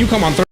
you come on Thursday.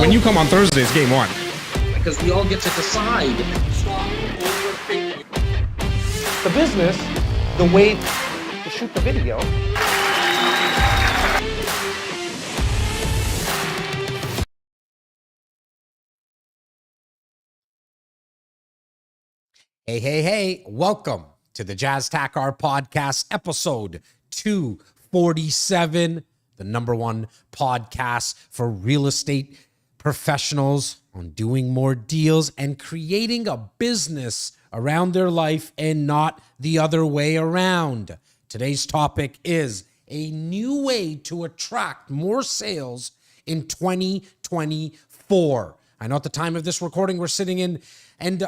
when you come on Thursday, it's game one. Because we all get to decide. The business, the way to shoot the video. Hey, welcome to the Jazz Takar Podcast, episode 247, the number one podcast for real estate professionals on doing more deals and creating a business around their life and not the other way around. Today's topic is a new way to attract more sales in 2024. I know at the time of this recording, we're sitting in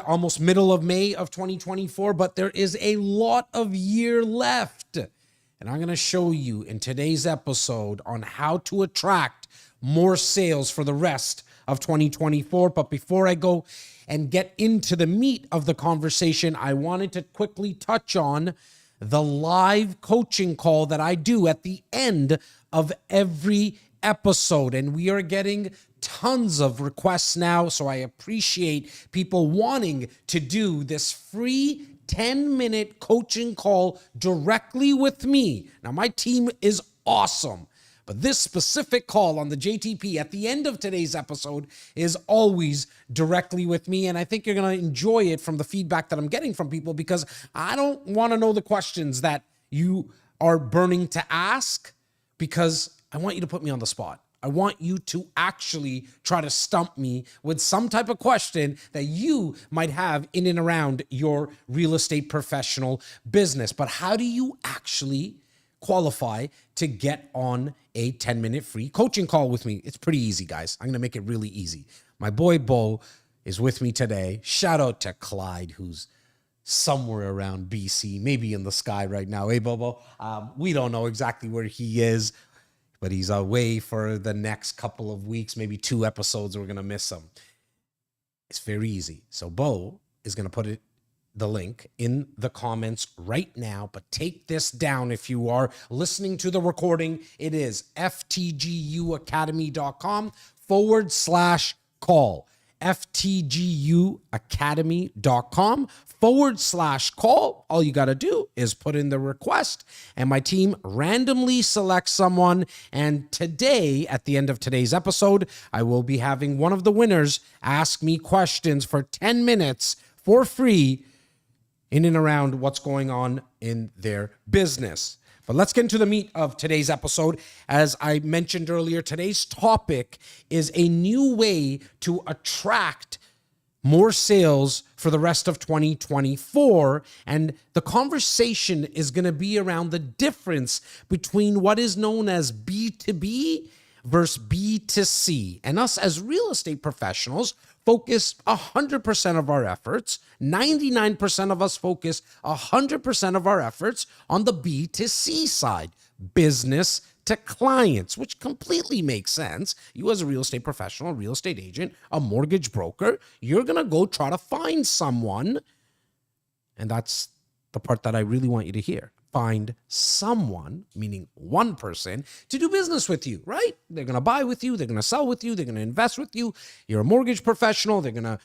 almost middle of May of 2024, but there is a lot of year left. And I'm going to show you in today's episode on how to attract more sales for the rest of 2024. But before I go and get into the meat of the conversation, I wanted to quickly touch on the live coaching call that I do at the end of every episode. And we are getting tons of requests now, so I appreciate people wanting to do this free 10-minute coaching call directly with me. Now, my team is awesome, but this specific call on the JTP at the end of today's episode is always directly with me, and I think you're going to enjoy it from the feedback that I'm getting from people, because I don't want to know the questions that you are burning to ask, because I want you to put me on the spot. I want you to actually try to stump me with some type of question that you might have in and around your real estate professional business. But how do you actually qualify to get on a 10-minute free coaching call with me? It's pretty easy, guys. I'm going to make it really easy. My boy Bo is with me today. Shout out to Clyde, who's somewhere around BC, maybe in the sky right now. Hey, Bobo. We don't know exactly where he is, but he's away for the next couple of weeks, maybe 2 episodes. We're going to miss him. It's very easy. So Bo is going to put the link in the comments right now, but take this down if you are listening to the recording. It is ftguacademy.com/call. ftguacademy.com/call. All you got to do is put in the request, and my team randomly selects someone. And today, at the end of today's episode, I will be having one of the winners ask me questions for 10 minutes for free in and around what's going on in their business. But let's get into the meat of today's episode. As I mentioned earlier, today's topic is a new way to attract more sales for the rest of 2024. And the conversation is going to be around the difference between what is known as B2B versus B2C. And us as real estate professionals focus 100% of our efforts, 99% of us focus 100% of our efforts on the B2C side, business to clients, which completely makes sense. You as a real estate professional, real estate agent, a mortgage broker, you're going to go try to find someone, and that's the part that I really want you to hear. Find someone, meaning one person, to do business with you, right? They're going to buy with you. They're going to sell with you. They're going to invest with you. You're a mortgage professional. They're going to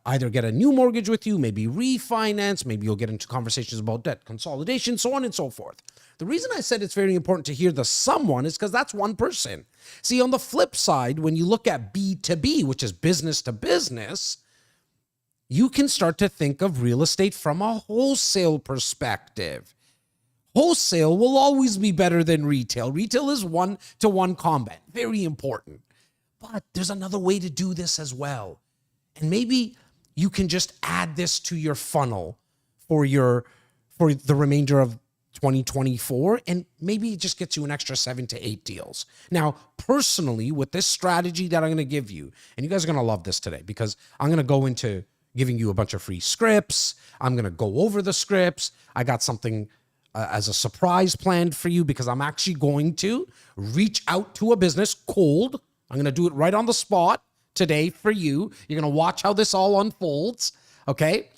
either get a new mortgage with you, maybe refinance. Maybe you'll get into conversations about debt consolidation, so on and so forth. The reason I said it's very important to hear the someone is because that's one person. See, on the flip side, when you look at B2B, which is business to business, you can start to think of real estate from a wholesale perspective. Wholesale will always be better than retail. Retail is one-to-one combat. Very important. But there's another way to do this as well. And maybe you can just add this to your funnel for the remainder of 2024, and maybe it just gets you an extra 7 to 8 deals. Now, personally, with this strategy that I'm going to give you, and you guys are going to love this today, because I'm going to go into giving you a bunch of free scripts. I'm going to go over the scripts. I got something as a surprise planned for you, because I'm actually going to reach out to a business cold. I'm going to do it right on the spot today for you. You're going to watch how this all unfolds, okay?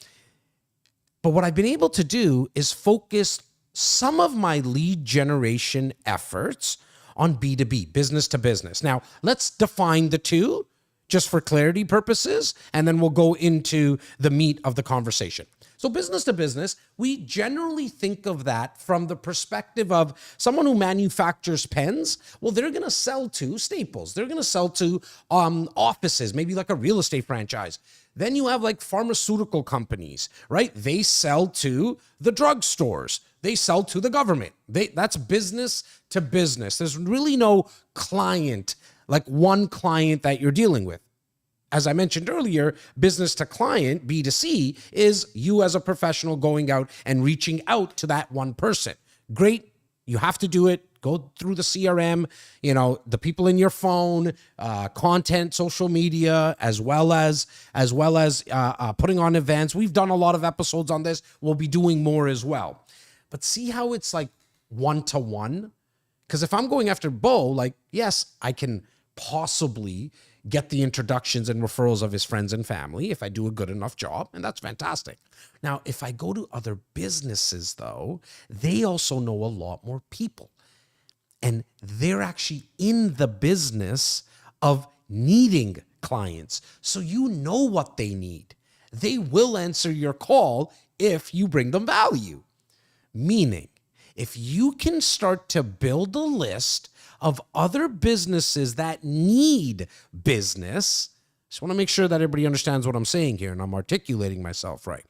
But what I've been able to do is focus some of my lead generation efforts on B2B, business to business. Now, let's define the two just for clarity purposes, and then we'll go into the meat of the conversation. So business to business, we generally think of that from the perspective of someone who manufactures pens. Well, they're going to sell to Staples. They're going to sell to offices, maybe like a real estate franchise. Then you have like pharmaceutical companies, right? They sell to the drugstores. They sell to the government. That's business to business. There's really no client, like one client that you're dealing with. As I mentioned earlier, business to client, B2C, is you as a professional going out and reaching out to that one person. Great. You have to do it. Go through the CRM, the people in your phone, content, social media, as well as putting on events. We've done a lot of episodes on this. We'll be doing more as well. But see how it's like one-to-one? Because if I'm going after Bo, like, yes, I can possibly get the introductions and referrals of his friends and family if I do a good enough job, and that's fantastic. Now, if I go to other businesses, though, they also know a lot more people. And they're actually in the business of needing clients. So you know what they need. They will answer your call if you bring them value. Meaning, if you can start to build a list of other businesses that need business, just want to make sure that everybody understands what I'm saying here and I'm articulating myself right.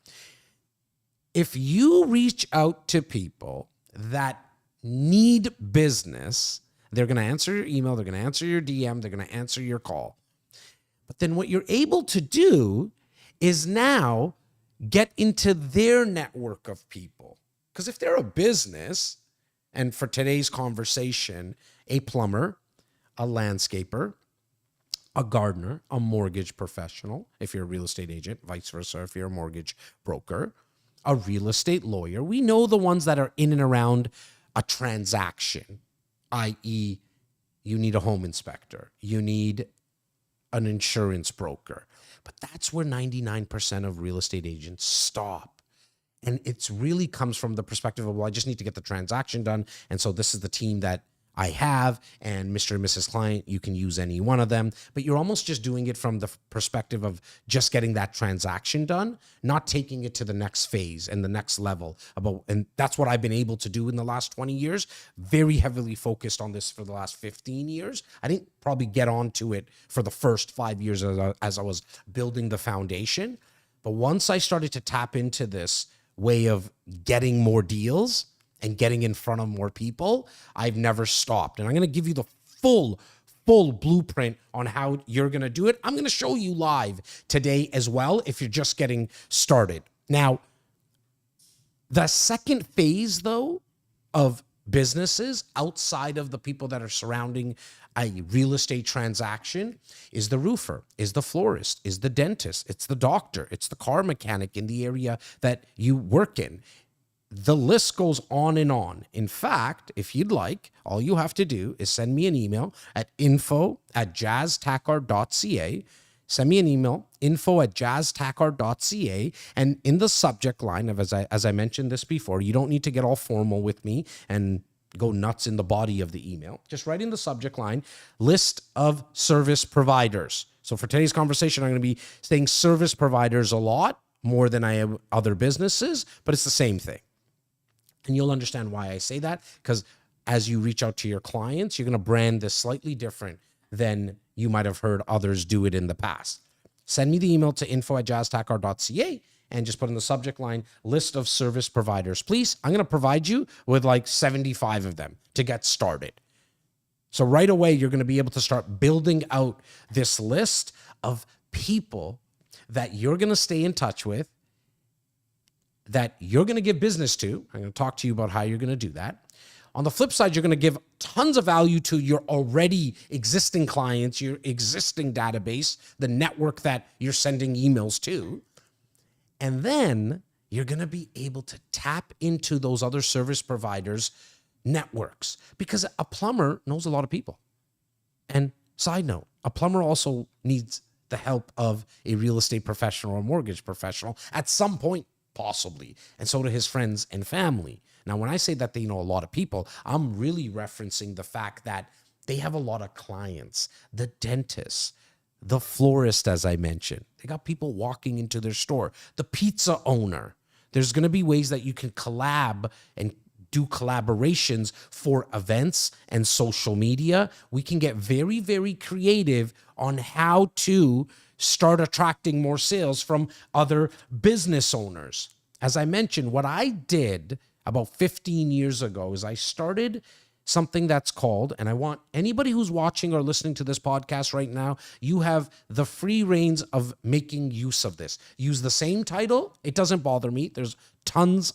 If you reach out to people that need business, they're going to answer your email, they're going to answer your DM, they're going to answer your call. But then what you're able to do is now get into their network of people. Because if they're a business, and for today's conversation, a plumber, a landscaper, a gardener, a mortgage professional, if you're a real estate agent, vice versa, if you're a mortgage broker, a real estate lawyer, we know the ones that are in and around a transaction, i.e., you need a home inspector, you need an insurance broker. But that's where 99% of real estate agents stop. And it really comes from the perspective of, well, I just need to get the transaction done. And so this is the team that I have, and Mr. and Mrs. Client, you can use any one of them. But you're almost just doing it from the perspective of just getting that transaction done, not taking it to the next phase and the next level. And that's what I've been able to do in the last 20 years, very heavily focused on this for the last 15 years. I didn't probably get onto it for the first 5 years as I was building the foundation. But once I started to tap into this way of getting more deals and getting in front of more people, I've never stopped. And I'm going to give you the full blueprint on how you're going to do it. I'm going to show you live today as well if you're just getting started. Now, the second phase, though, of businesses outside of the people that are surrounding a real estate transaction is the roofer, is the florist, is the dentist, it's the doctor, it's the car mechanic in the area that you work in. The list goes on and on. In fact, if you'd like, all you have to do is send me an email at info@jazztackard.ca. Send me an email, info@jazztackard.ca. And in the subject line, as I mentioned this before, you don't need to get all formal with me and go nuts in the body of the email. Just write in the subject line, list of service providers. So for today's conversation, I'm going to be saying service providers a lot more than I am other businesses, but it's the same thing. And you'll understand why I say that, because as you reach out to your clients, you're going to brand this slightly different than you might have heard others do it in the past. Send me the email to info@jazztackard.ca and just put in the subject line, list of service providers. Please, I'm going to provide you with like 75 of them to get started. So right away, you're going to be able to start building out this list of people that you're going to stay in touch with, that you're going to give business to. I'm going to talk to you about how you're going to do that. On the flip side, you're going to give tons of value to your already existing clients, your existing database, the network that you're sending emails to. And then you're going to be able to tap into those other service providers' networks, because a plumber knows a lot of people. And side note, a plumber also needs the help of a real estate professional or mortgage professional at some point, possibly. And so do his friends and family. Now, when I say that they know a lot of people, I'm really referencing the fact that they have a lot of clients, the dentists, the florist, as I mentioned. They got people walking into their store. The pizza owner. There's going to be ways that you can collab and do collaborations for events and social media. We can get very, very creative on how to start attracting more sales from other business owners. As I mentioned, what I did about 15 years ago is I started something that's called, and I want anybody who's watching or listening to this podcast right now, you have the free reins of making use of this. Use the same title. It doesn't bother me. There's tons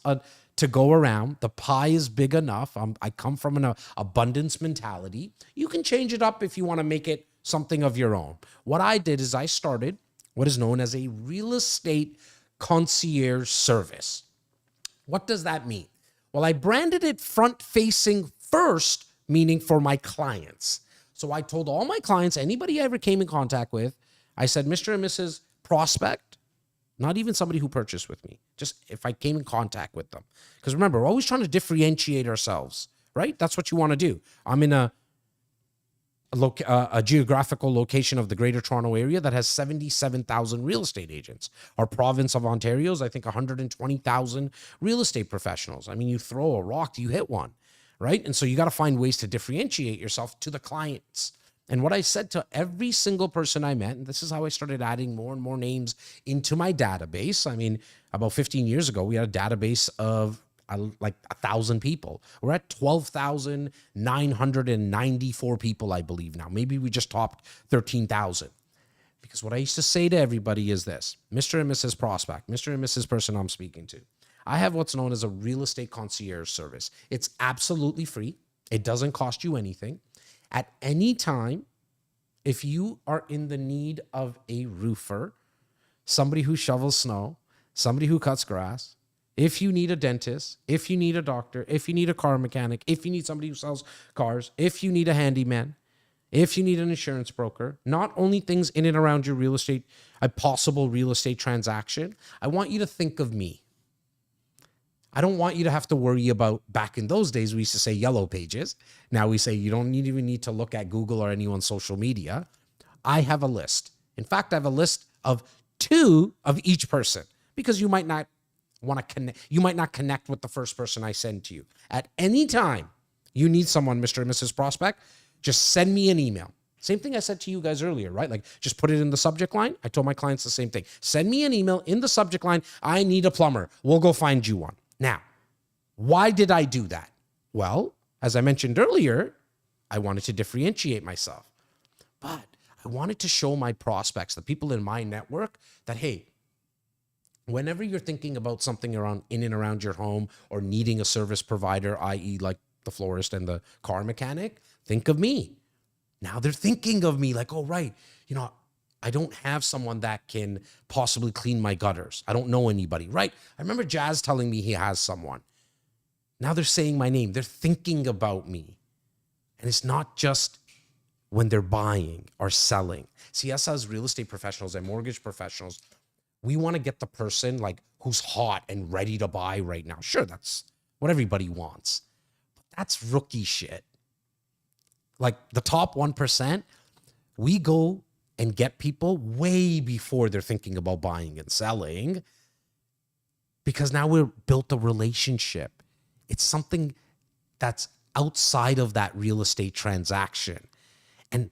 to go around. The pie is big enough. I come from an abundance mentality. You can change it up if you want to make it something of your own. What I did is I started what is known as a real estate concierge service. What does that mean? Well, I branded it front-facing first, meaning for my clients. So I told all my clients, anybody I ever came in contact with, I said, Mr. and Mrs. Prospect, not even somebody who purchased with me, just if I came in contact with them. Because remember, we're always trying to differentiate ourselves, right? That's what you want to do. I'm in a geographical location of the Greater Toronto Area that has 77,000 real estate agents. Our province of Ontario is, I think, 120,000 real estate professionals. I mean, you throw a rock, you hit one, right? And so you got to find ways to differentiate yourself to the clients. And what I said to every single person I met, and this is how I started adding more and more names into my database. I mean, about 15 years ago, we had a database of like 1,000 people. We're at 12,994 people, I believe now. Maybe we just topped 13,000. Because what I used to say to everybody is this, Mr. and Mrs. Prospect, Mr. and Mrs. person I'm speaking to, I have what's known as a real estate concierge service. It's absolutely free. It doesn't cost you anything. At any time, if you are in the need of a roofer, somebody who shovels snow, somebody who cuts grass, if you need a dentist, if you need a doctor, if you need a car mechanic, if you need somebody who sells cars, if you need a handyman, if you need an insurance broker, not only things in and around your real estate, a possible real estate transaction, I want you to think of me. I don't want you to have to worry about, back in those days, we used to say yellow pages. Now we say you don't even need to look at Google or anyone's social media. I have a list. In fact, I have a list of 2 of each person because you might not want to connect. You might not connect with the first person I send to you. At any time you need someone, Mr. and Mrs. Prospect, just send me an email. Same thing I said to you guys earlier, right? Like just put it in the subject line. I told my clients the same thing. Send me an email in the subject line. I need a plumber. We'll go find you one. Now, why did I do that? Well, as I mentioned earlier, I wanted to differentiate myself, but I wanted to show my prospects, the people in my network, that, hey, whenever you're thinking about something around in and around your home or needing a service provider, i.e. like the florist and the car mechanic, think of me. Now they're thinking of me like, oh, right, I don't have someone that can possibly clean my gutters. I don't know anybody, right? I remember Jazz telling me he has someone. Now they're saying my name. They're thinking about me. And it's not just when they're buying or selling. See, us as real estate professionals and mortgage professionals, we want to get the person like who's hot and ready to buy right now. Sure, that's what everybody wants. But that's rookie shit. Like the top 1%, we go and get people way before they're thinking about buying and selling, because now we've built a relationship. It's something that's outside of that real estate transaction. And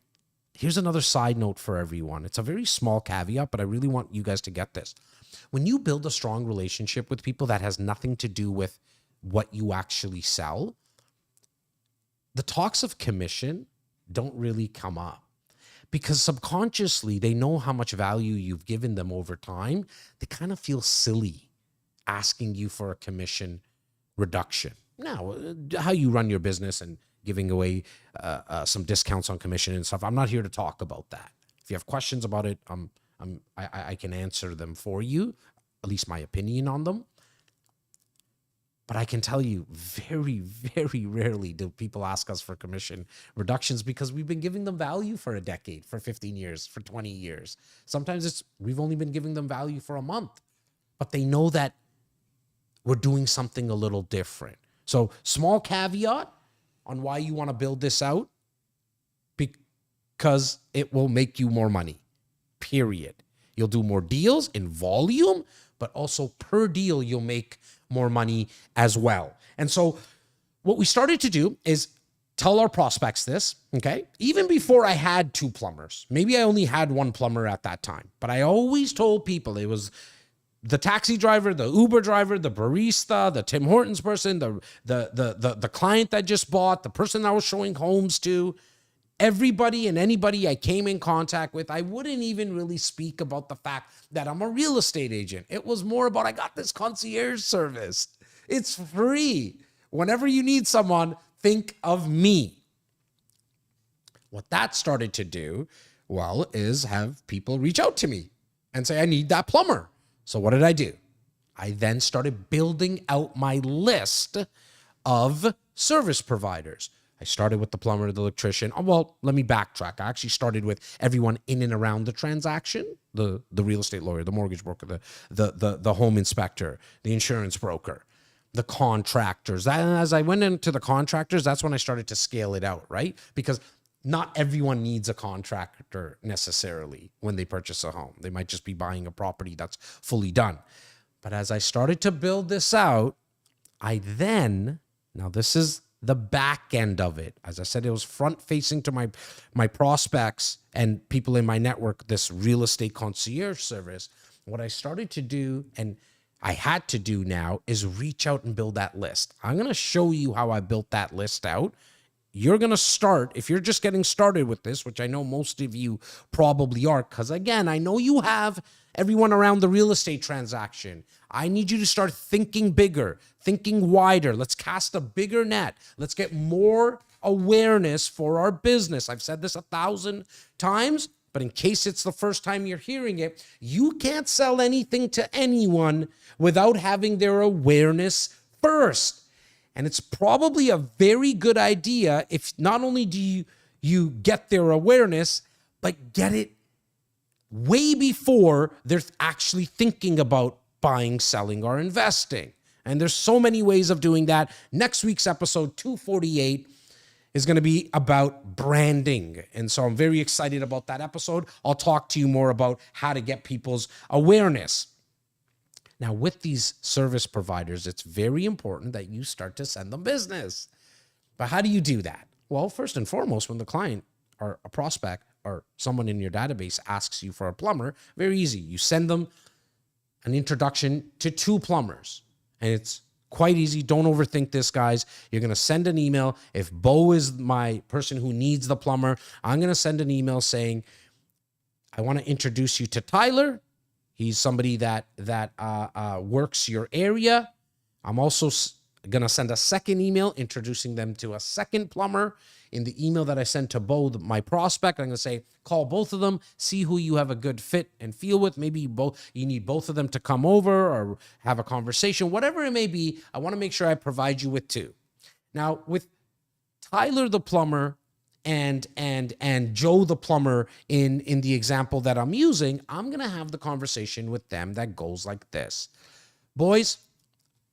here's another side note for everyone. It's a very small caveat, but I really want you guys to get this. When you build a strong relationship with people that has nothing to do with what you actually sell, the talks of commission don't really come up. Because subconsciously, they know how much value you've given them over time. They kind of feel silly asking you for a commission reduction. Now, how you run your business and giving away some discounts on commission and stuff, I'm not here to talk about that. If you have questions about it, I can answer them for you, at least my opinion on them. But I can tell you, very, very rarely do people ask us for commission reductions, because we've been giving them value for a decade, for 15 years, for 20 years. Sometimes we've only been giving them value for a month, but they know that we're doing something a little different. So small caveat on why you want to build this out, because it will make you more money. period. You'll do more deals in volume, but also per deal, you'll make more money as well. And so what we started to do is tell our prospects this, okay? Even before I had 2 plumbers, maybe I only had 1 plumber at that time, but I always told people it was the taxi driver, the Uber driver, the barista, the Tim Hortons person, the client that just bought, the person I was showing homes to, everybody and anybody I came in contact with. I wouldn't even really speak about the fact that I'm a real estate agent. It was more about I got this concierge service. It's free. Whenever you need someone, think of me. What that started to do, well, is have people reach out to me and say, I need that plumber. So what did I do? I then started building out my list of service providers. I started with the plumber, the electrician. Oh, well, let me backtrack. I actually started with everyone in and around the transaction, the real estate lawyer, the mortgage broker, the home inspector, the insurance broker, the contractors. As I went into the contractors, that's when I started to scale it out, right? Because not everyone needs a contractor necessarily when they purchase a home. They might just be buying a property that's fully done. But as I started to build this out, now this is the back end of it. As I said, it was front facing to my prospects and people in my network, this real estate concierge service. What I started to do, and I had to do now, is reach out and build that list. I'm going to show you how I built that list out. You're going to start, if you're just getting started with this, which I know most of you probably are, because again, I know you have everyone around the real estate transaction. I need you to start thinking bigger, thinking wider. Let's cast a bigger net. Let's get more awareness for our business. I've said this 1,000 times, but in case it's the first time you're hearing it, you can't sell anything to anyone without having their awareness first. And it's probably a very good idea if not only do you get their awareness, but get it way before they're actually thinking about buying, selling, or investing. And there's so many ways of doing that. Next week's episode 248 is going to be about branding. And so I'm very excited about that episode. I'll talk to you more about how to get people's awareness. Now, with these service providers, it's very important that you start to send them business. But how do you do that? Well, first and foremost, when the client or a prospect or someone in your database asks you for a plumber, very easy. You send them an introduction to 2 plumbers. And it's quite easy. Don't overthink this, guys. You're going to send an email. If Bo is my person who needs the plumber, I'm going to send an email saying, I want to introduce you to Tyler. He's somebody that works your area. I'm also going to send a second email introducing them to a second plumber. In the email that I sent to Bo, my prospect, I'm going to say, call both of them, see who you have a good fit and feel with. Maybe you need both of them to come over or have a conversation, whatever it may be. I want to make sure I provide you with 2. Now, with Tyler the plumber and Joe the plumber in the example that I'm using, I'm going to have the conversation with them that goes like this. Boys,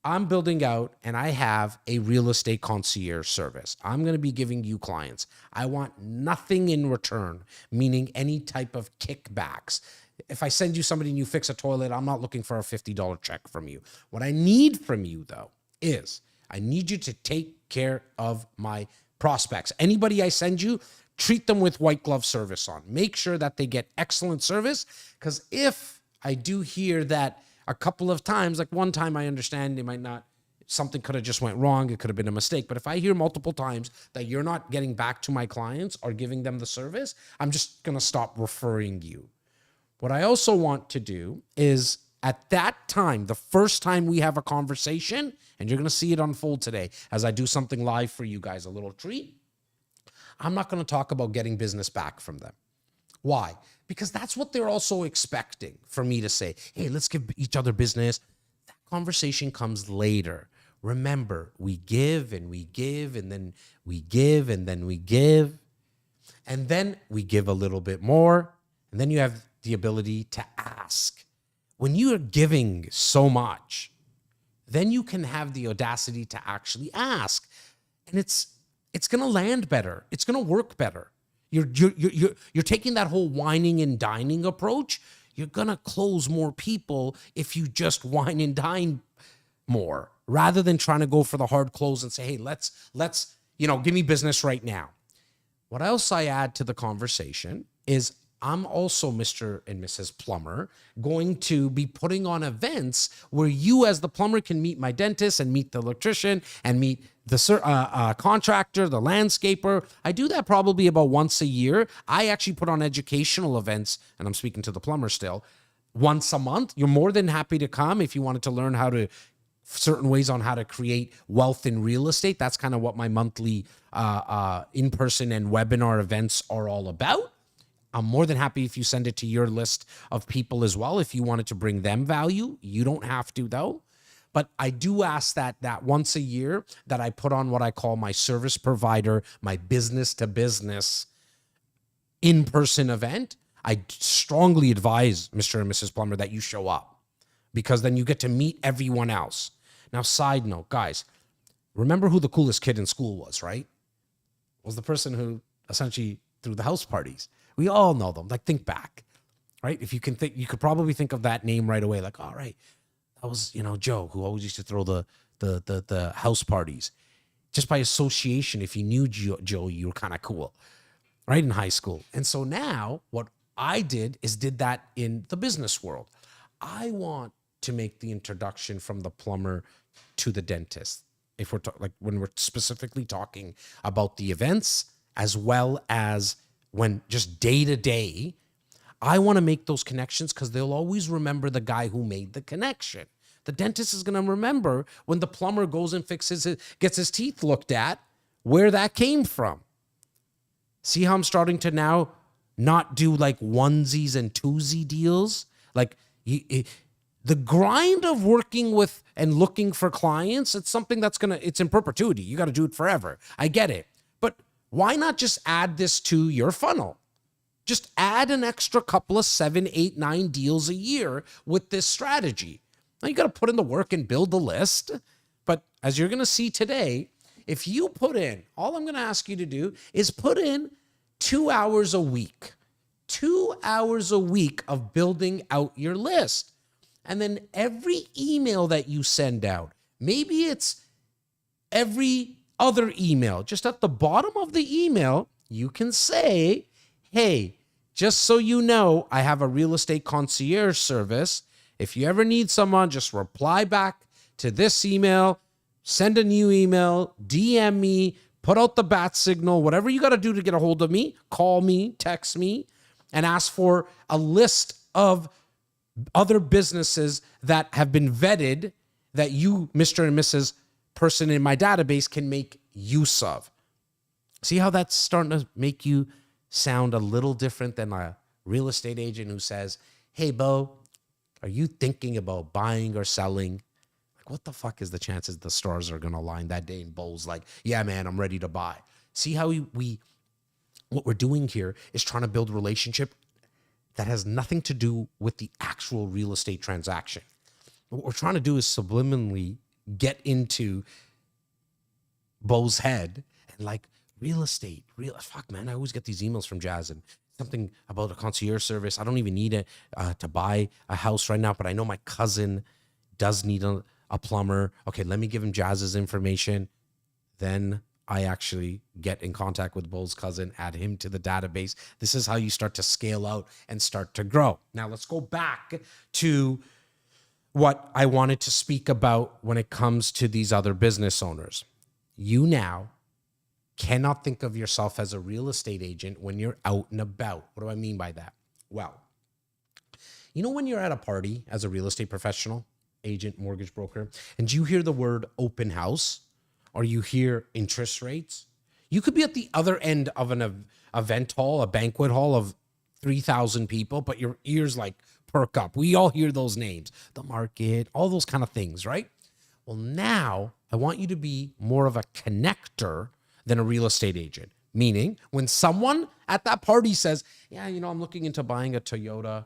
I'm building out and I have a real estate concierge service. I'm going to be giving you clients. I want nothing in return, meaning any type of kickbacks. If I send you somebody and you fix a toilet, I'm not looking for a $50 check from you. What I need from you, though, is I need you to take care of my prospects. Anybody I send you, treat them with white glove service on. Make sure that they get excellent service, because if I do hear that a couple of times, like one time I understand they might not, something could have just went wrong, it could have been a mistake, but if I hear multiple times that you're not getting back to my clients or giving them the service, I'm just going to stop referring you. What I also want to do is at that time, the first time we have a conversation, and you're going to see it unfold today as I do something live for you guys, a little treat, I'm not going to talk about getting business back from them. Why? Because that's what they're also expecting for me to say, hey, let's give each other business. That conversation comes later. Remember, we give and we give, and then we give, and then we give, and then we give a little bit more, and then you have the ability to ask. When you are giving so much, then you can have the audacity to actually ask. And it's going to land better. It's going to work better. You're taking that whole whining and dining approach. You're gonna close more people if you just wine and dine more, rather than trying to go for the hard close and say, hey, let's give me business right now. What else I add to the conversation is I'm also Mr. and Mrs. Plumber going to be putting on events where you as the plumber can meet my dentist and meet the electrician and meet the contractor, the landscaper. I do that probably about once a year. I actually put on educational events, and I'm speaking to the plumber still, once a month. You're more than happy to come if you wanted to learn how to certain ways on how to create wealth in real estate. That's kind of what my monthly in-person and webinar events are all about. I'm more than happy if you send it to your list of people as well. If you wanted to bring them value, you don't have to though. But I do ask that once a year that I put on what I call my service provider, my business to business in-person event. I strongly advise Mr. and Mrs. Plumber that you show up, because then you get to meet everyone else. Now, side note, guys, remember who the coolest kid in school was, right? Was the person who essentially threw the house parties. We all know them. Like, think back, right? If you can think, you could probably think of that name right away. Like, all right, that was, Joe, who always used to throw the house parties. Just by association, if you knew Joe, you were kind of cool, right, in high school. And so now what I did that in the business world. I want to make the introduction from the plumber to the dentist. If we're when we're specifically talking about the events, as well as when just day to day, I want to make those connections, because they'll always remember the guy who made the connection. The dentist is going to remember when the plumber goes and gets his teeth looked at, where that came from. See how I'm starting to now not do like onesies and twosie deals? Like, the grind of working with and looking for clients, it's something it's in perpetuity. You got to do it forever. I get it. But why not just add this to your funnel? Just add an extra couple of 7, 8, 9 deals a year with this strategy. Now you got to put in the work and build the list. But as you're going to see today, if you put in, all I'm going to ask you to do is put in 2 hours a week. 2 hours a week of building out your list. And then every email that you send out, maybe it's every other email, just at the bottom of the email, you can say, hey, just so you know, I have a real estate concierge service. If you ever need someone, just reply back to this email, send a new email, DM me, put out the bat signal, whatever you got to do to get a hold of me, call me, text me, and ask for a list of other businesses that have been vetted that you, Mr. and Mrs. person in my database, can make use of. See how that's starting to make you sound a little different than a real estate agent who says, hey, Bo, are you thinking about buying or selling? Like, what the fuck is the chances the stars are going to align that day? And Bo's like, yeah, man, I'm ready to buy. See how what we're doing here is trying to build a relationship that has nothing to do with the actual real estate transaction. What we're trying to do is subliminally get into Bo's head and like, real estate, fuck, man, I always get these emails from Jazz and something about a concierge service. I don't even need it to buy a house right now, but I know my cousin does need a plumber. Okay, let me give him Jazz's information. Then I actually get in contact with Bo's cousin, add him to the database. This is how you start to scale out and start to grow. Now let's go back to what I wanted to speak about when it comes to these other business owners. You now cannot think of yourself as a real estate agent when you're out and about. What do I mean by that? Well, you know when you're at a party as a real estate professional, agent, mortgage broker, and you hear the word open house, or you hear interest rates, you could be at the other end of an event hall, a banquet hall of 3,000 people, but your ears like perk up. We all hear those names, the market, all those kind of things, right? Well, now I want you to be more of a connector than a real estate agent. Meaning, when someone at that party says, yeah, I'm looking into buying a Toyota,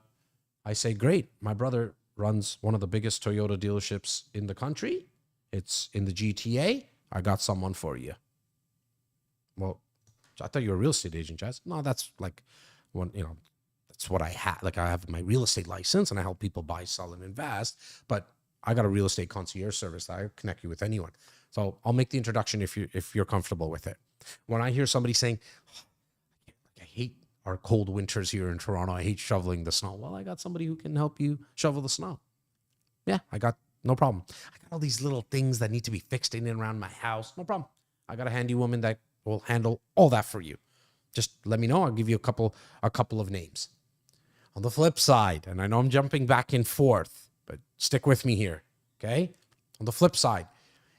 I say, great, my brother runs one of the biggest Toyota dealerships in the country. It's in the GTA. I got someone for you. Well, I thought you were a real estate agent, Jazz. No, that's like one, that's what I have. Like I have my real estate license and I help people buy, sell, and invest. But I got a real estate concierge service that I connect you with anyone. So I'll make the introduction if you're comfortable with it. When I hear somebody saying, I hate our cold winters here in Toronto, I hate shoveling the snow. Well, I got somebody who can help you shovel the snow. Yeah, I got no problem. I got all these little things that need to be fixed in and around my house. No problem. I got a handy woman that will handle all that for you. Just let me know. I'll give you a couple of names. On the flip side, and I know I'm jumping back and forth, but stick with me here, okay? On the flip side,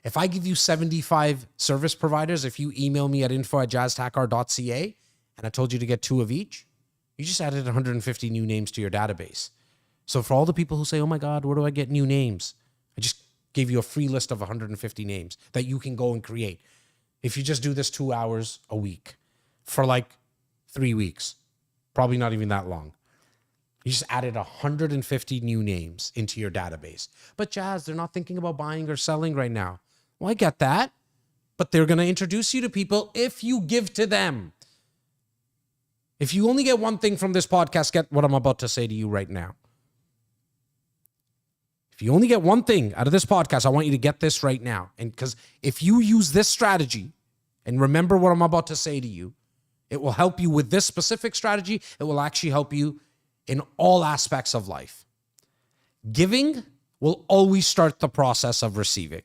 if I give you 75 service providers, if you email me at info@jazztackar.ca and I told you to get 2 of each, you just added 150 new names to your database. So for all the people who say, oh my God, where do I get new names? I just gave you a free list of 150 names that you can go and create. If you just do this 2 hours a week for like 3 weeks, probably not even that long. You just added 150 new names into your database. But Jazz, they're not thinking about buying or selling right now. Well, I get that. But they're going to introduce you to people if you give to them. If you only get one thing from this podcast, get what I'm about to say to you right now. If you only get one thing out of this podcast, I want you to get this right now. And because if you use this strategy and remember what I'm about to say to you, it will help you with this specific strategy. It will actually help you in all aspects of life. Giving will always start the process of receiving.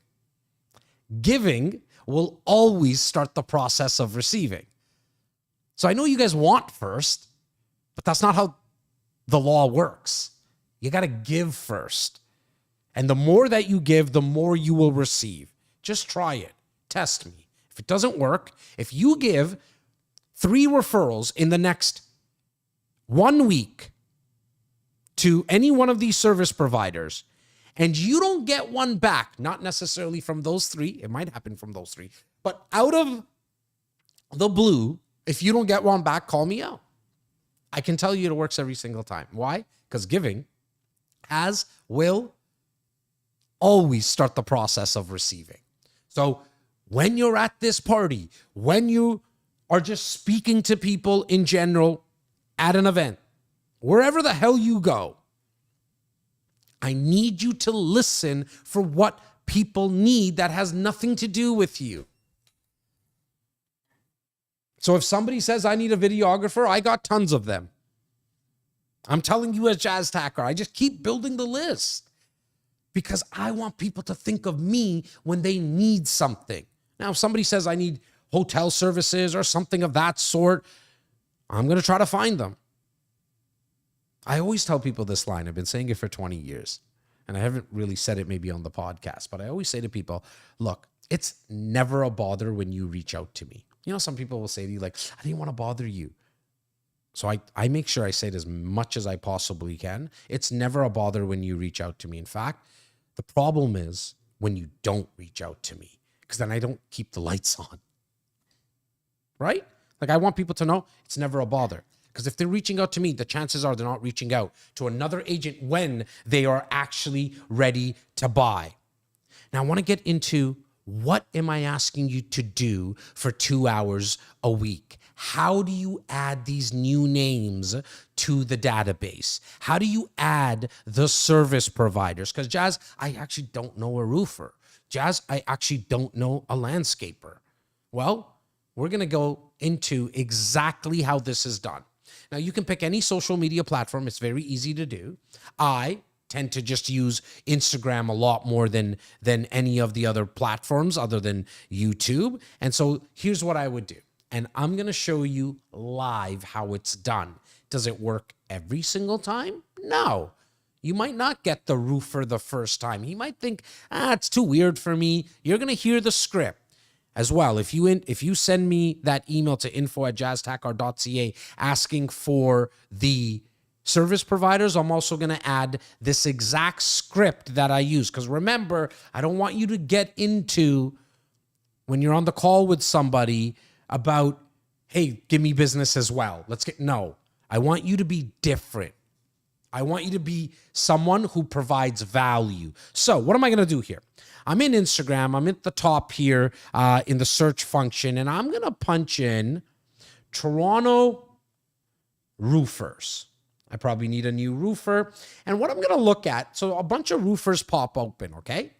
Giving will always start the process of receiving. So I know you guys want first, but that's not how the law works. You got to give first. And the more that you give, the more you will receive. Just try it. Test me. If it doesn't work, if you give 3 referrals in the next 1 week to any one of these service providers, and you don't get one back, not necessarily from those 3, it might happen from those 3, but out of the blue, if you don't get one back, call me out. I can tell you it works every single time. Why? Because giving will always start the process of receiving. So when you're at this party, when you are just speaking to people in general at an event, wherever the hell you go, I need you to listen for what people need that has nothing to do with you. So if somebody says, I need a videographer, I got tons of them. I'm telling you as Jazz Tackar, I just keep building the list because I want people to think of me when they need something. Now, if somebody says I need hotel services or something of that sort, I'm going to try to find them. I always tell people this line. I've been saying it for 20 years, and I haven't really said it maybe on the podcast, but I always say to people, look, it's never a bother when you reach out to me. You know, some people will say to you, like, I didn't want to bother you. So I make sure I say it as much as I possibly can. It's never a bother when you reach out to me. In fact, the problem is when you don't reach out to me, because then I don't keep the lights on. Right? Like, I want people to know it's never a bother. Because if they're reaching out to me, the chances are they're not reaching out to another agent when they are actually ready to buy. Now, I want to get into what am I asking you to do for 2 hours a week? How do you add these new names to the database? How do you add the service providers? Because Jazz, I actually don't know a roofer. Jazz, I actually don't know a landscaper. Well, we're going to go into exactly how this is done. Now, you can pick any social media platform. It's very easy to do. I tend to just use Instagram a lot more than any of the other platforms other than YouTube. And so here's what I would do. And I'm going to show you live how it's done. Does it work every single time? No. You might not get the roofer the first time. He might think, it's too weird for me. You're going to hear the script. As well, if you send me that email to info@jazztackar.ca asking for the service providers, I'm also going to add this exact script that I use. Because remember, I don't want you to get into, when you're on the call with somebody, about, hey, give me business as well. No, I want you to be different. I want you to be someone who provides value. So what am I going to do here? I'm in Instagram. I'm at the top here in the search function, and I'm going to punch in Toronto roofers. I probably need a new roofer. And what I'm going to look at, so a bunch of roofers pop open, okay?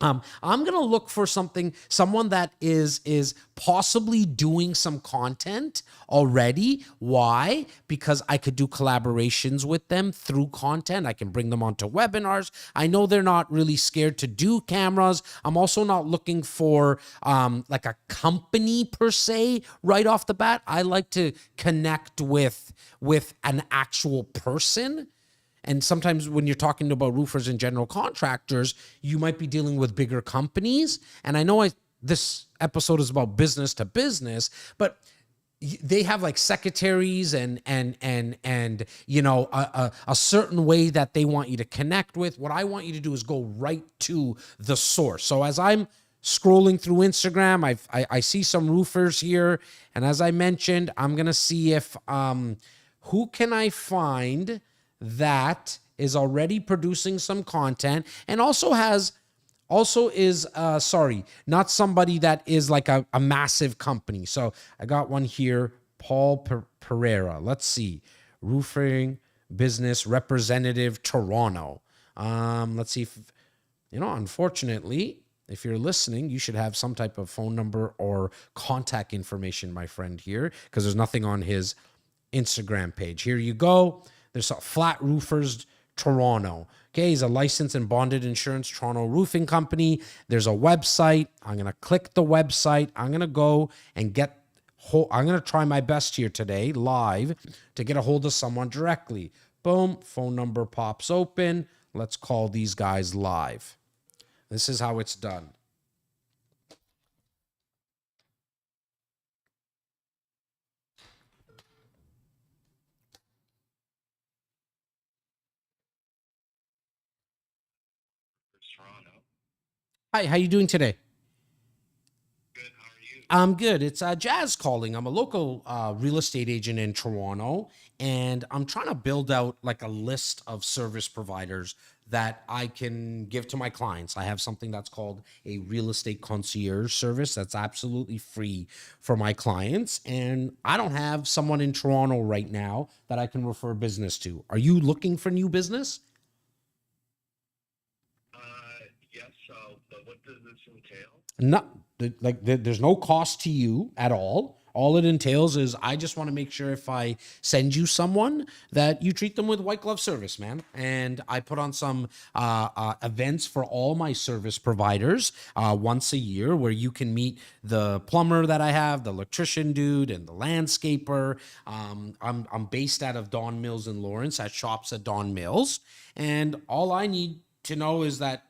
I'm going to look for someone that is possibly doing some content already. Why? Because I could do collaborations with them through content. I can bring them onto webinars. I know they're not really scared to do cameras. I'm also not looking for like a company per se right off the bat. I like to connect with an actual person. And sometimes when you're talking about roofers and general contractors, you might be dealing with bigger companies. And I know this episode is about business to business, but they have like secretaries and you know a certain way that they want you to connect with. What I want you to do is go right to the source. So as I'm scrolling through Instagram, I see some roofers here, and as I mentioned, I'm gonna see if who can I find that is already producing some content and also is not somebody that is like a massive company. So I got one here, Paul Pereira. Let's see, roofing business representative, Toronto. Let's see if, you know, unfortunately, if you're listening, you should have some type of phone number or contact information, my friend, here, because there's nothing on his Instagram page. Here you go. There's a Flat Roofers Toronto. Okay, he's a licensed and bonded insurance Toronto roofing company. There's a website. I'm going to click the website. I'm going to go and I'm going to try my best here today, live, to get a hold of someone directly. Boom, phone number pops open. Let's call these guys live. This is how it's done. Toronto. Hi, how you doing today? Good, how are you? I'm good. It's Jazz calling. I'm a local real estate agent in Toronto, and I'm trying to build out like a list of service providers that I can give to my clients. I have something that's called a real estate concierge service that's absolutely free for my clients, and I don't have someone in Toronto right now that I can refer business to. Are you looking for new business? Yes, but what does this entail? No, there's no cost to you at all. All it entails is I just want to make sure if I send you someone that you treat them with white glove service, man. And I put on some events for all my service providers once a year where you can meet the plumber that I have, the electrician dude, and the landscaper. I'm based out of Don Mills in Lawrence at Shops at Don Mills, and all I need to know is that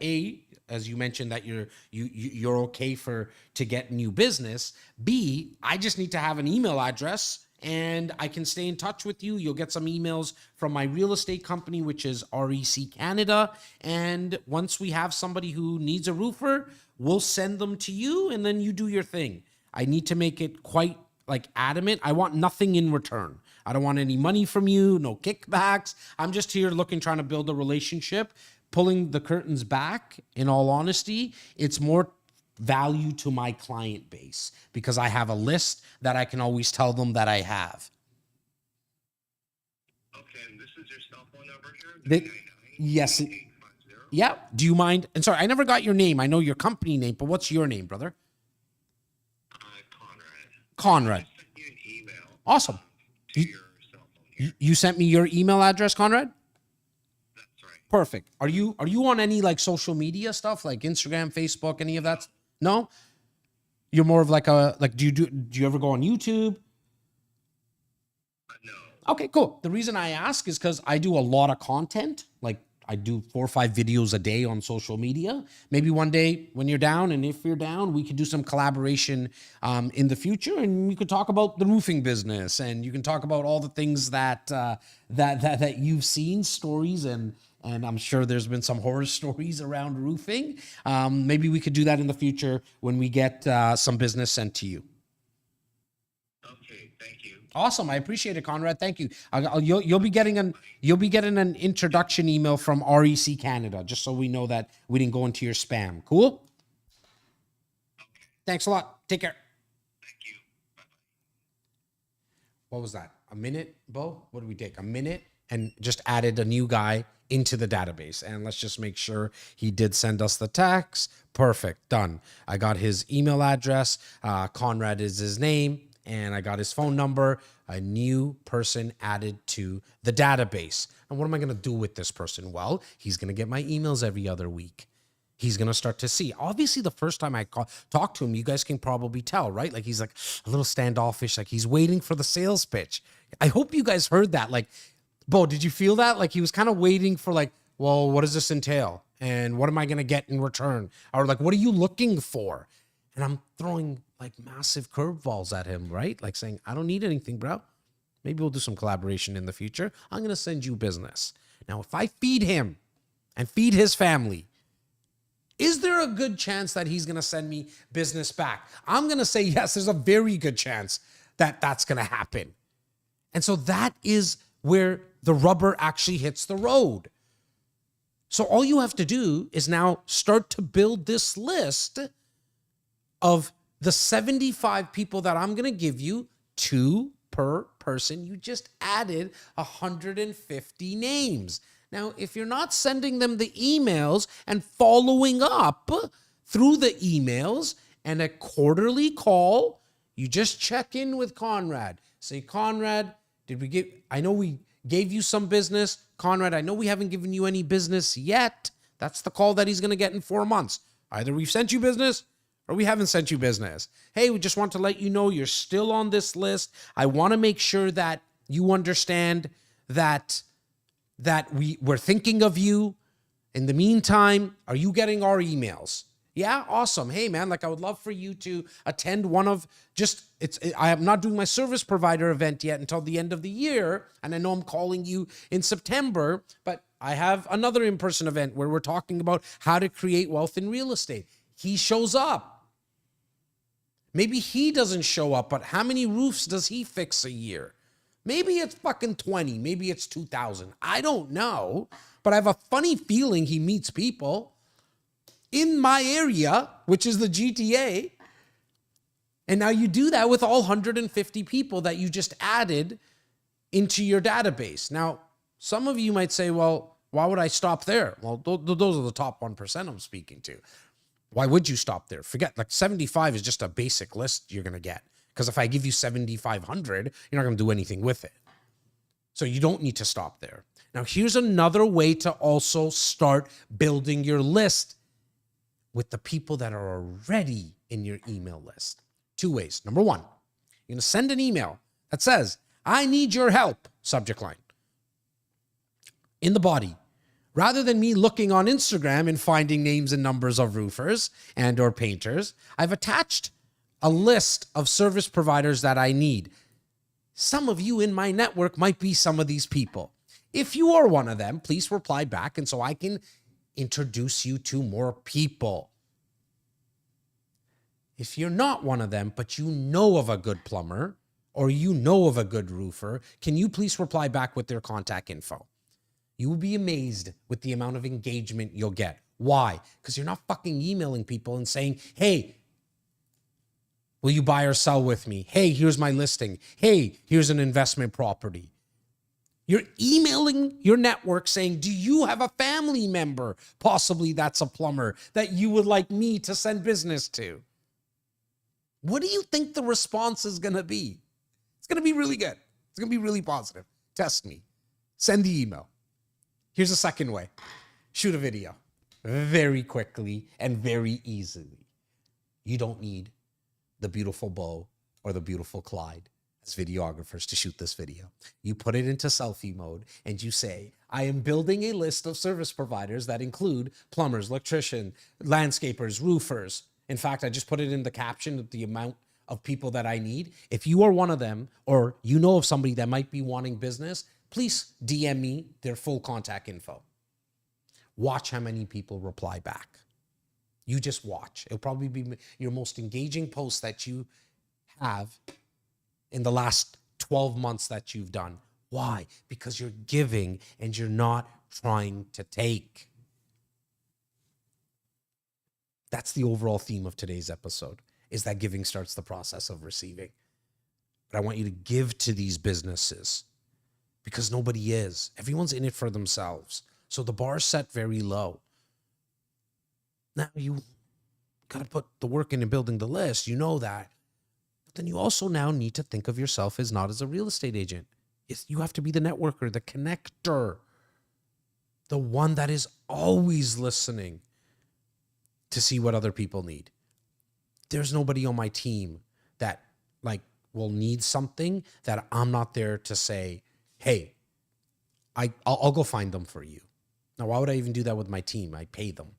as you mentioned, that you're okay to get new business. B, I just need to have an email address and I can stay in touch with you. You'll get some emails from my real estate company, which is REC Canada. And once we have somebody who needs a roofer, we'll send them to you and then you do your thing. I need to make it quite like adamant. I want nothing in return. I don't want any money from you, no kickbacks. I'm just here trying to build a relationship. Pulling the curtains back, in all honesty, it's more value to my client base because I have a list that I can always tell them that I have. Okay, and this is your cell phone number here? Yes. 850? Yeah. Do you mind? And sorry, I never got your name. I know your company name, but what's your name, brother? Conrad. I sent you an email. Awesome. To your cell phone here. You sent me your email address, Conrad? That's right. Perfect. Are you on any like social media stuff like Instagram, Facebook, any of that? No? You're more of like do you ever go on YouTube? No. Okay, cool. The reason I ask is because I do a lot of content. Like I do 4 or 5 videos a day on social media. Maybe one day when you're down, and if you're down, we could do some collaboration in the future, and you could talk about the roofing business, and you can talk about all the things that you've seen, stories, and I'm sure there's been some horror stories around roofing. Maybe we could do that in the future when we get some business sent to you. Okay, thank you. Awesome. I appreciate it, Conrad. Thank you. You'll be getting an introduction email from REC Canada, just so we know that we didn't go into your spam. Cool? Okay, Thanks a lot. Take care. thank you. Bye-bye. what was that? A minute, Bo? What did we take? A minute and just added a new guy into the database. And let's just make sure he did send us the text. Perfect. Done. I got his email address. Conrad is his name. And I got his phone number. A new person added to the database. And what am I going to do with this person? Well, he's going to get my emails every other week. He's going to start to see. Obviously, the first time I talk to him, you guys can probably tell, right? Like he's like a little standoffish, like he's waiting for the sales pitch. I hope you guys heard that. Like, Bo, did you feel that? Like he was kind of waiting for like, well, what does this entail? And what am I going to get in return? Or like, what are you looking for? And I'm throwing like massive curveballs at him, right? Like saying, I don't need anything, bro. Maybe we'll do some collaboration in the future. I'm going to send you business. Now, if I feed him and feed his family, is there a good chance that he's going to send me business back? I'm going to say yes, there's a very good chance that that's going to happen. And so that is where the rubber actually hits the road. So all you have to do is now start to build this list of the 75 people that I'm going to give you, 2 per person. You just added 150 names. Now, if you're not sending them the emails and following up through the emails and a quarterly call, you just check in with Conrad. Say, Conrad, I know we gave you some business. Conrad, I know we haven't given you any business yet. That's the call that he's going to get in 4 months. Either we've sent you business or we haven't sent you business. Hey, we just want to let you know you're still on this list. I want to make sure that you understand that we're thinking of you. In the meantime, are you getting our emails? Yeah, awesome. Hey, man, like I would love for you to attend one of I am not doing my service provider event yet until the end of the year. And I know I'm calling you in September, but I have another in-person event where we're talking about how to create wealth in real estate. He shows up. Maybe he doesn't show up, but how many roofs does he fix a year? Maybe it's fucking 20. Maybe it's 2,000. I don't know. But I have a funny feeling he meets people in my area, which is the GTA. And now you do that with all 150 people that you just added into your database. Now, some of you might say, well, why would I stop there? Well, those are the top 1% I'm speaking to. Why would you stop there? Forget, like 75 is just a basic list you're going to get. Because if I give you 7,500, you're not going to do anything with it. So you don't need to stop there. Now, here's another way to also start building your list with the people that are already in your email list. 2 ways. Number 1, you're going to send an email that says, I need your help, subject line. In the body. Rather than me looking on Instagram and finding names and numbers of roofers and or painters, I've attached a list of service providers that I need. Some of you in my network might be some of these people. If you are one of them, please reply back and so I can introduce you to more people. If you're not one of them, but you know of a good plumber or you know of a good roofer, can you please reply back with their contact info? You will be amazed with the amount of engagement you'll get. Why? Because you're not fucking emailing people and saying, hey, will you buy or sell with me? Hey, here's my listing. Hey, here's an investment property. You're emailing your network saying, do you have a family member, possibly that's a plumber, that you would like me to send business to? What do you think the response is going to be? It's going to be really good. It's going to be really positive. Test me. Send the email. Here's a second way. Shoot a video very quickly and very easily. You don't need the beautiful Bo or the beautiful Clyde as videographers to shoot this video. You put it into selfie mode and you say, I am building a list of service providers that include plumbers, electricians, landscapers, roofers. In fact, I just put it in the caption of the amount of people that I need. If you are one of them or you know of somebody that might be wanting business, please DM me their full contact info. Watch how many people reply back. You just watch. It'll probably be your most engaging post that you have in the last 12 months that you've done. Why? Because you're giving and you're not trying to take. That's the overall theme of today's episode, is that giving starts the process of receiving. but I want you to give to these businesses because nobody is. Everyone's in it for themselves. So the bar's set very low. Now you got to put the work in building the list. You know that. But then you also now need to think of yourself as not as a real estate agent. You have to be the networker, the connector, the one that is always listening to see what other people need. There's nobody on my team that will need something that I'm not there to say, hey, I'll go find them for you. Now, why would I even do that with my team? I pay them.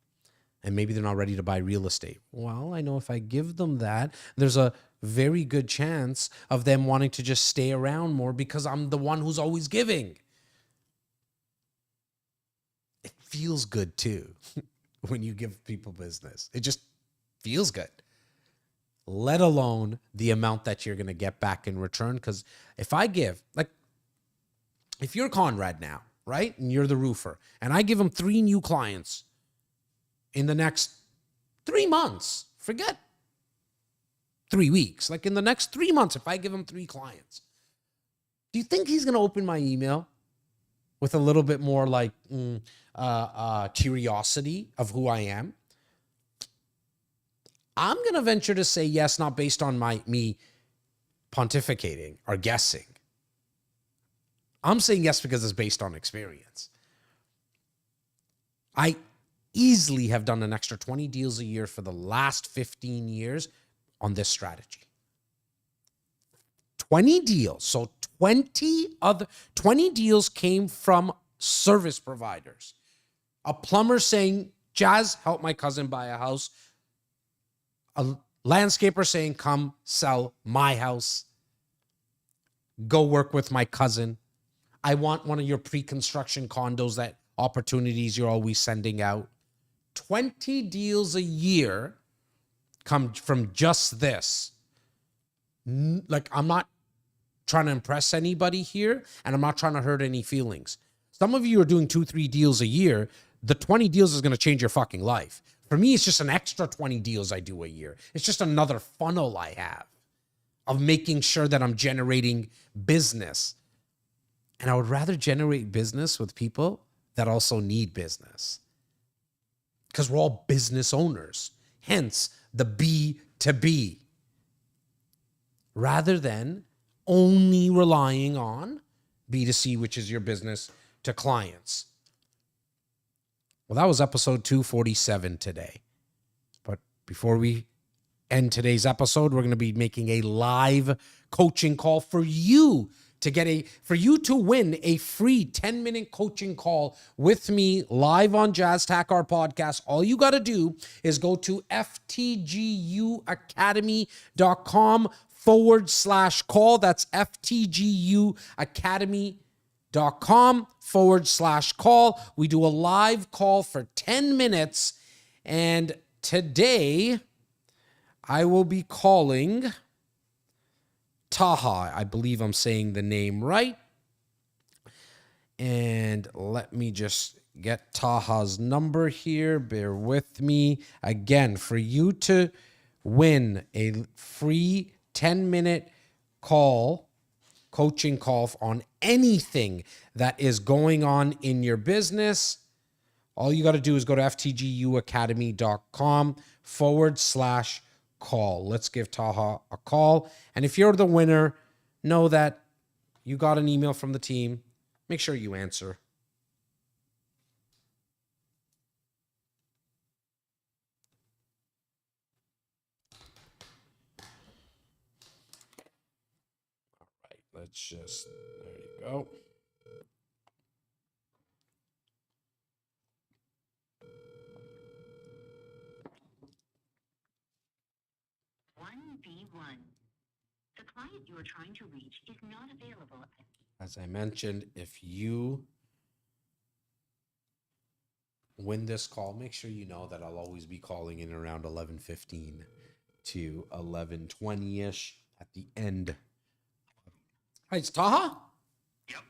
And maybe they're not ready to buy real estate. Well, I know if I give them that, there's a very good chance of them wanting to just stay around more because I'm the one who's always giving. It feels good too when you give people business. It just feels good. Let alone the amount that you're going to get back in return. Because if I give, if you're Conrad now, right? And you're the roofer, and I give him 3 new clients in the next 3 months, forget 3 weeks. In the next 3 months, if I give him 3 clients, do you think he's going to open my email with a little bit more curiosity of who I am? I'm going to venture to say yes, not based on me pontificating or guessing. I'm saying yes because it's based on experience. I easily have done an extra 20 deals a year for the last 15 years on this strategy. 20 deals. So 20 deals came from service providers. A plumber saying, Jazz, help my cousin buy a house. A landscaper saying, come sell my house. Go work with my cousin. I want one of your pre-construction condos, that opportunities you're always sending out. 20 deals a year come from just this. I'm not trying to impress anybody here, and I'm not trying to hurt any feelings. Some of you are doing 2-3 deals a year. The 20 deals is going to change your fucking life. For me, it's just an extra 20 deals I do a year. It's just another funnel I have of making sure that I'm generating business. And I would rather generate business with people that also need business, because we're all business owners. Hence the B2B, rather than only relying on B2C, which is your business to clients. Well, that was episode 247 today. But before we end today's episode, we're going to be making a live coaching call for you to win a free 10-minute coaching call with me live on Jazz Tackar podcast. All you got to do is go to ftguacademy.com/call. That's ftguacademy.com/call. We do a live call for 10 minutes. And today I will be calling Taha. I believe I'm saying the name right. And let me just get Taha's number here. Bear with me. Again, for you to win a free 10-minute coaching call on anything that is going on in your business, all you got to do is go to ftguacademy.com/call. Let's give Taha a call. And if you're the winner, know that you got an email from the team. Make sure you answer. All right, there you go. The client you are trying to reach is not available. As I mentioned, if you win this call, make sure you know that I'll always be calling in around 11:15 to 11:20-ish at the end. Hi, it's Taha? Yep.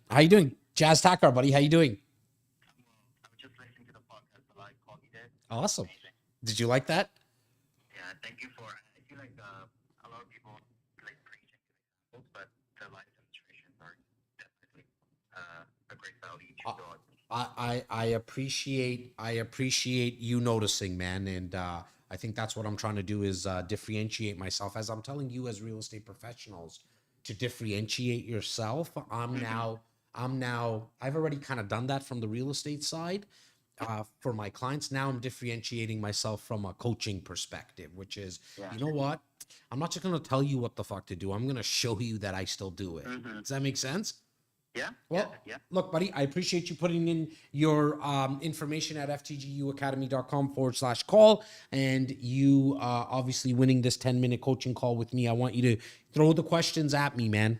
How you doing? Jazz Tackar, buddy. How you doing? I was just listening to the podcast, the live call you did. Awesome. Amazing. Did you like that? Yeah, thank you for. I feel like a lot of people like preaching. I appreciate you noticing, man, and I think that's what I'm trying to do is differentiate myself. As I'm telling you, as real estate professionals, to differentiate yourself. I've already kind of done that from the real estate side. For my clients, now I'm differentiating myself from a coaching perspective, which is, you know what? I'm not just going to tell you what the fuck to do. I'm going to show you that I still do it. Does that make sense? Yeah. Well, Yeah. look, buddy, I appreciate you putting in your information at ftguacademy.com/call and you obviously winning this 10-minute coaching call with me. I want you to throw the questions at me, man.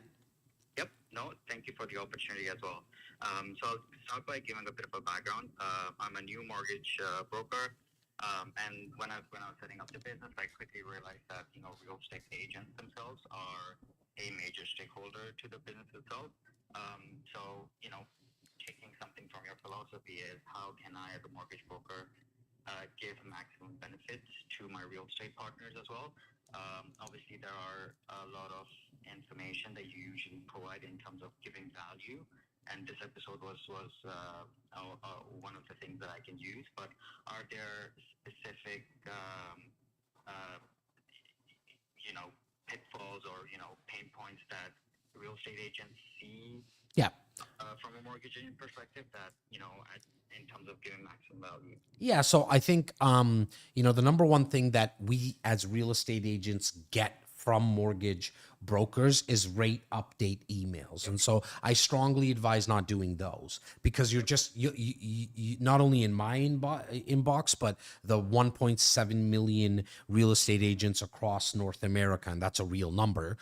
Yep. No, thank you for the opportunity as well. So I'll start by giving a bit of a background. I'm a new mortgage broker. And when I was setting up the business, I quickly realized that, real estate agents themselves are a major stakeholder to the business itself. So, taking something from your philosophy is how can I, as a mortgage broker, give maximum benefits to my real estate partners as well. Obviously, there are a lot of information that you usually provide in terms of giving value. And this episode was one of the things that I can use. But are there specific, pitfalls or, pain points that real estate agents see from a mortgage agent perspective that, in terms of giving maximum value? Yeah, so I think the number one thing that we as real estate agents get from mortgage brokers is rate update emails. And so I strongly advise not doing those because you're just you not only in my inbox, but the 1.7 million real estate agents across North America, and that's a real number.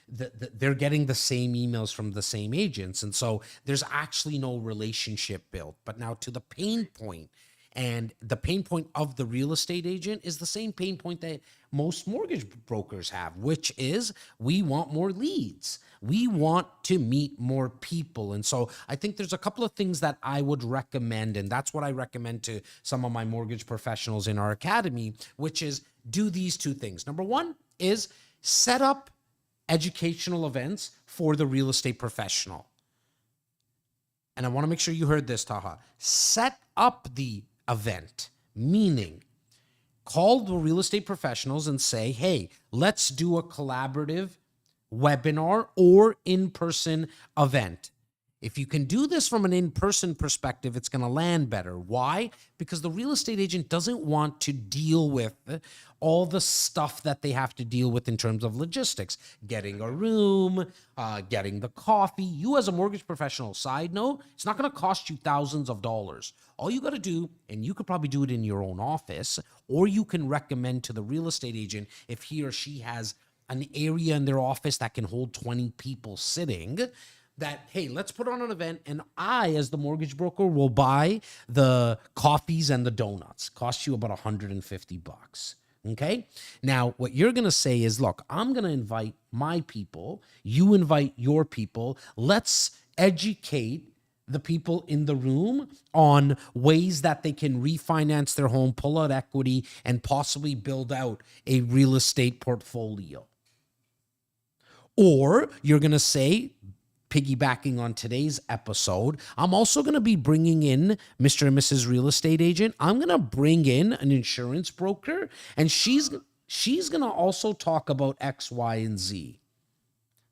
They're getting the same emails from the same agents. And so there's actually no relationship built. But now to the pain point, and the pain point of the real estate agent is the same pain point that most mortgage brokers have, which is we want more leads. We want to meet more people. And so I think there's a couple of things that I would recommend, and that's what I recommend to some of my mortgage professionals in our academy, which is do these two things. Number one is set up educational events for the real estate professional. And I want to make sure you heard this, Taha. Set up the event, meaning call the real estate professionals and say, hey, let's do a collaborative webinar or in-person event. If you can do this from an in-person perspective, it's going to land better. Why? Because the real estate agent doesn't want to deal with all the stuff that they have to deal with in terms of logistics, getting a room, getting the coffee. You as a mortgage professional, side note, it's not going to cost you thousands of dollars. All you got to do, and you could probably do it in your own office, or you can recommend to the real estate agent if he or she has an area in their office that can hold 20 people sitting, that, hey, let's put on an event and I, as the mortgage broker, will buy the coffees and the donuts. Cost you about $150. Okay? Now, what you're going to say is, look, I'm going to invite my people. You invite your people. Let's educate the people in the room on ways that they can refinance their home, pull out equity, and possibly build out a real estate portfolio. Or you're going to say, piggybacking on today's episode, I'm also going to be bringing in Mr. and Mrs. Real Estate Agent. I'm going to bring in an insurance broker, and she's going to also talk about X, Y, and Z.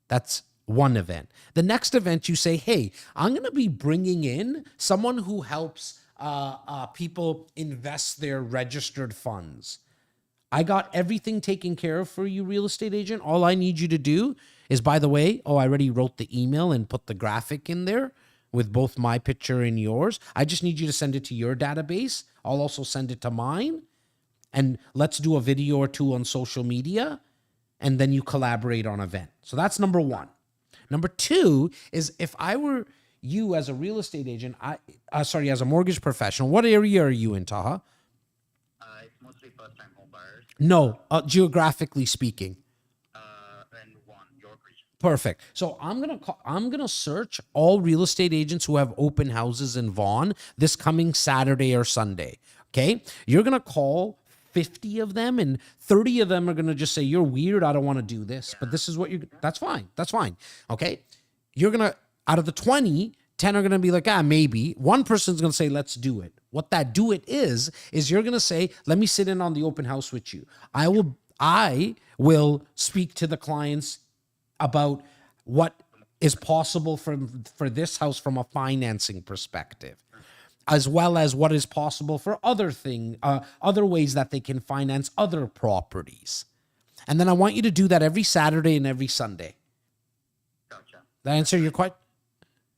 That's one event. The next event, you say, hey, I'm going to be bringing in someone who helps people invest their registered funds. I got everything taken care of for you, real estate agent. All I need you to do is, by the way, I already wrote the email and put the graphic in there with both my picture and yours. I just need you to send it to your database. I'll also send it to mine. And let's do a video or two on social media. And then you collaborate on an event. So that's number one. Number two is, if I were you as a real estate agent, as a mortgage professional, what area are you in, Taha? It's mostly first-time home buyers. No, geographically speaking. And York region. Perfect. So I'm gonna search all real estate agents who have open houses in Vaughan this coming Saturday or Sunday. Okay, you're gonna call 50 of them, and 30 of them are gonna just say, "You're weird. I don't want to do this." But this is what that's fine. That's fine. Okay, you're gonna, out of the 20, 10 are going to be like, maybe. One person's going to say, let's do it. What that do it is you're going to say, let me sit in on the open house with you. I will speak to the clients about what is possible for this house from a financing perspective, as well as what is possible for other ways that they can finance other properties. And then I want you to do that every Saturday and every Sunday. Gotcha. That answer your question?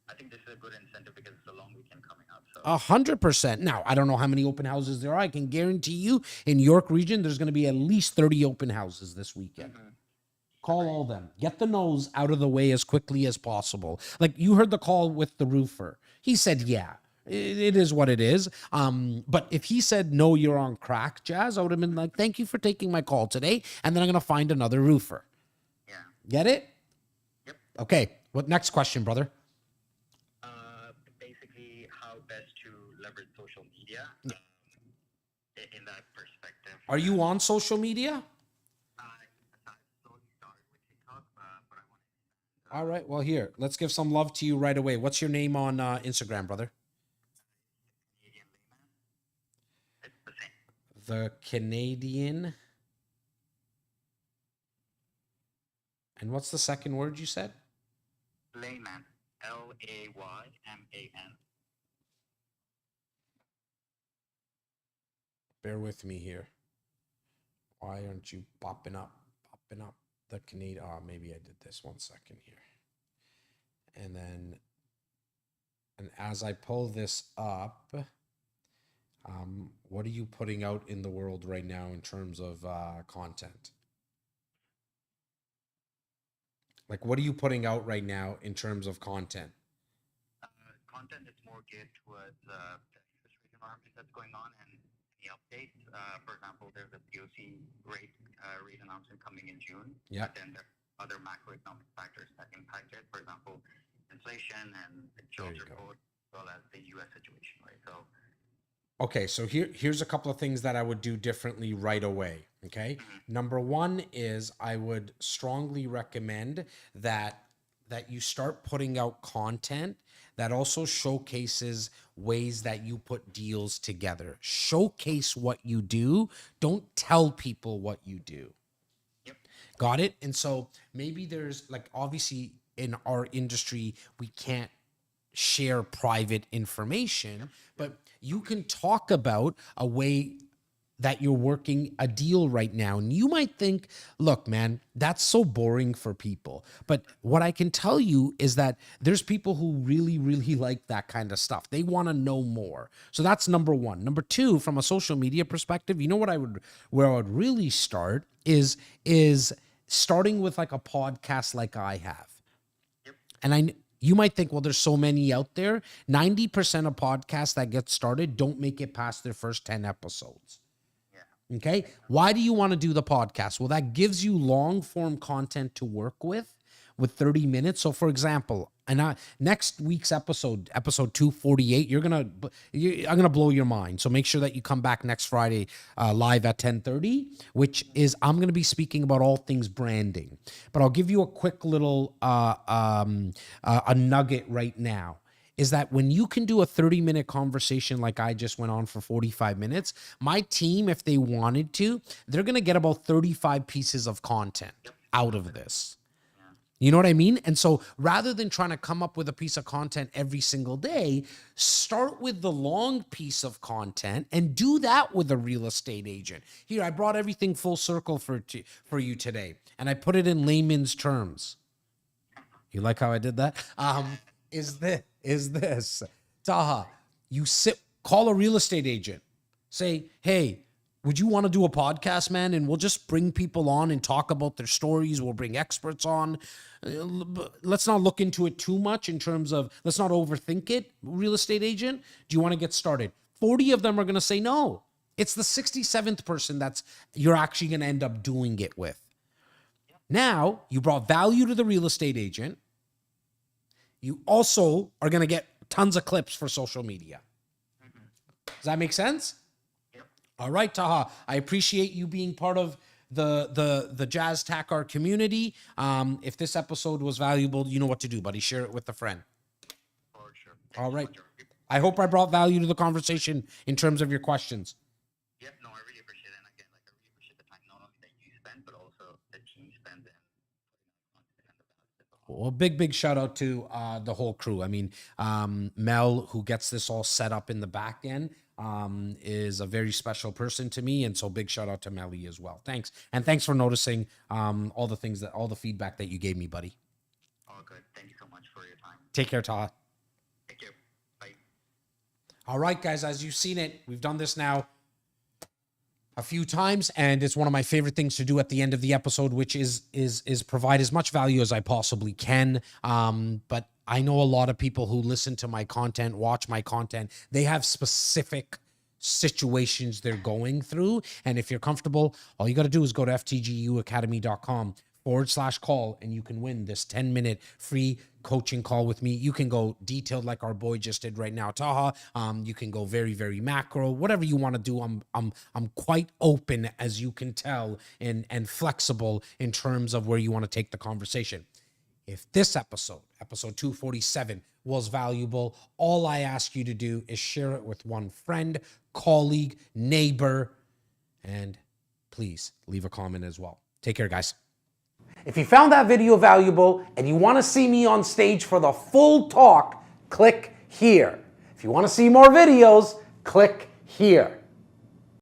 I think this is a good incentive because it's a long weekend coming up. So 100%. Now, I don't know how many open houses there are. I can guarantee you in York region, there's going to be at least 30 open houses this weekend. Call all them. Get the no's out of the way as quickly as possible. Like you heard the call with the roofer. He said, yeah, it is what it is. But if he said, no, you're on crack, Jazz, I would have been like, thank you for taking my call today. And then I'm going to find another roofer. yeah. Get it? Yep. Okay. What next question, brother? Basically, how best to leverage social media in that perspective. Are you on social media? I slowly started with TikTok, but I want to. All right. Well, here, let's give some love to you right away. What's your name on Instagram, brother? Canadian layman. It's the same. The Canadian. And what's the second word you said? Layman. Layman. Bear with me here. Why aren't you popping up? The Canadian. Oh, maybe I did this. 1 second here. And as I pull this up, what are you putting out in the world right now in terms of content? Like, what are you putting out right now in terms of content? Content is more geared towards the interest rate environment that's going on and any updates. For example, there's a POC rate announcement coming in June. Yeah. But then there are other macroeconomic factors that impact it. For example, inflation and the jobs report, as well as the U.S. situation, right? So. Okay, so here's a couple of things that I would do differently right away, okay? Number one is I would strongly recommend that you start putting out content that also showcases ways that you put deals together. Showcase what you do. Don't tell people what you do. Yep. Got it? And so maybe there's like, obviously in our industry, we can't share private information, but you can talk about a way that you're working a deal right now. And you might think, look, man, that's so boring for people. But what I can tell you is that there's people who really, really like that kind of stuff. They want to know more. So that's number one. Number two, from a social media perspective, you know what where I would really start is starting with like a podcast like I have. And you might think, well, there's so many out there. 90% of podcasts that get started don't make it past their first 10 episodes. Yeah. Okay. Why do you want to do the podcast? Well, that gives you long form content to work with 30 minutes. So for example, next week's episode 248, I'm going to blow your mind. So make sure that you come back next Friday live at 10:30, which is I'm going to be speaking about all things branding. But I'll give you a quick little a nugget right now. Is that when you can do a 30-minute conversation like I just went on for 45 minutes, my team, if they wanted to, they're going to get about 35 pieces of content out of this. You know what I mean? And so rather than trying to come up with a piece of content every single day, start with the long piece of content and do that with a real estate agent. Here, I brought everything full circle for you today, and I put it in layman's terms. You like how I did that? Is this Taha? You call a real estate agent. Say, hey, would you want to do a podcast, man? And we'll just bring people on and talk about their stories. We'll bring experts on. Let's not look into it too much in terms of, let's not overthink it. Real estate agent, do you want to get started? 40 of them are going to say no. It's the 67th person you're actually going to end up doing it with. Now, you brought value to the real estate agent. You also are going to get tons of clips for social media. Does that make sense? All right, Taha, I appreciate you being part of the Jazz Takar community. If this episode was valuable, you know what to do, buddy. Share it with a friend. For sure. All right. I hope I brought value to the conversation in terms of your questions. Yeah, no, I really appreciate it. And again, like I really appreciate the time not only that you spend, but also the team spends in putting out content and the balance. Well, big shout out to the whole crew. I mean, Mel, who gets this all set up in the back end, is a very special person to me, and so big shout out to Melly as well. Thanks, and thanks for noticing all the feedback that you gave me, buddy. All good. Thank you so much for your time. Take care, Taha. Thank you. Bye. All right, guys, as you've seen it, we've done this now a few times, and it's one of my favorite things to do at the end of the episode, which is provide as much value as I possibly can. But I know a lot of people who listen to my content, watch my content, they have specific situations they're going through. And if you're comfortable, all you got to do is go to ftguacademy.com/call, and you can win this 10-minute free coaching call with me. You can go detailed like our boy just did right now, Taha. You can go very macro, whatever you want to do. I'm quite open, as you can tell, and flexible in terms of where you want to take the conversation. If this episode 247, was valuable, all I ask you to do is share it with one friend, colleague, neighbor, and please leave a comment as well. Take care, guys. If you found that video valuable and you want to see me on stage for the full talk, click here. If you want to see more videos, click here.